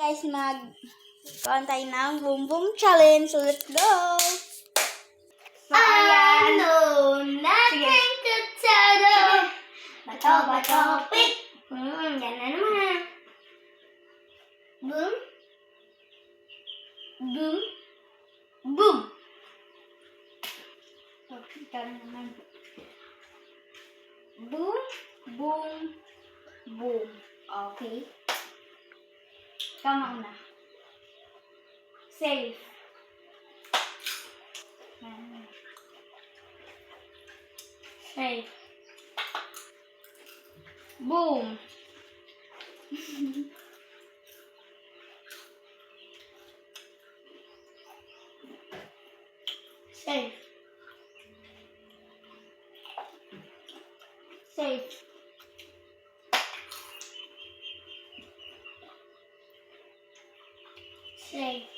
guys, mag-kawan tayo ng Boom Boom Challenge. So, let's go! Ano natin tuturo? Bato, pick! Yan na naman. Boom. Boom. Boom. Okay, ikaw na naman. Boom, boom, boom. Okay. Ikaw mauna. Safe. Safe. Boom. Safe. Safe. Safe.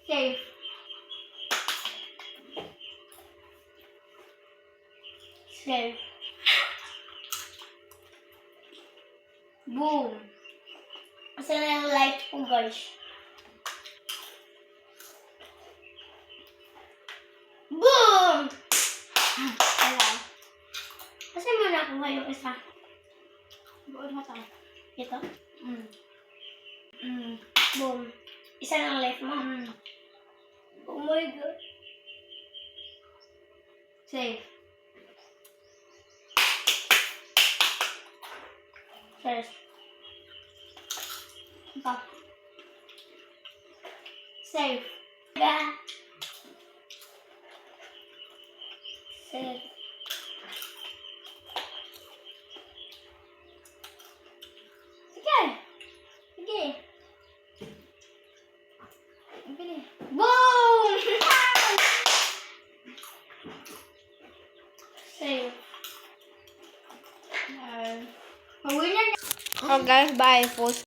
Safe. Safe. Boom. Asa na yung light ko, guys? Boom! Wala. Kasi muna ako ngayong isa. Buod mo tayo. Ito? Mm. Boom. Isa lang light mo. Oh my God. Safe. First. Ito. Safe. Ga. Safe. Sige. Sige. Bili. Boom! Safe. Oh guys, bye.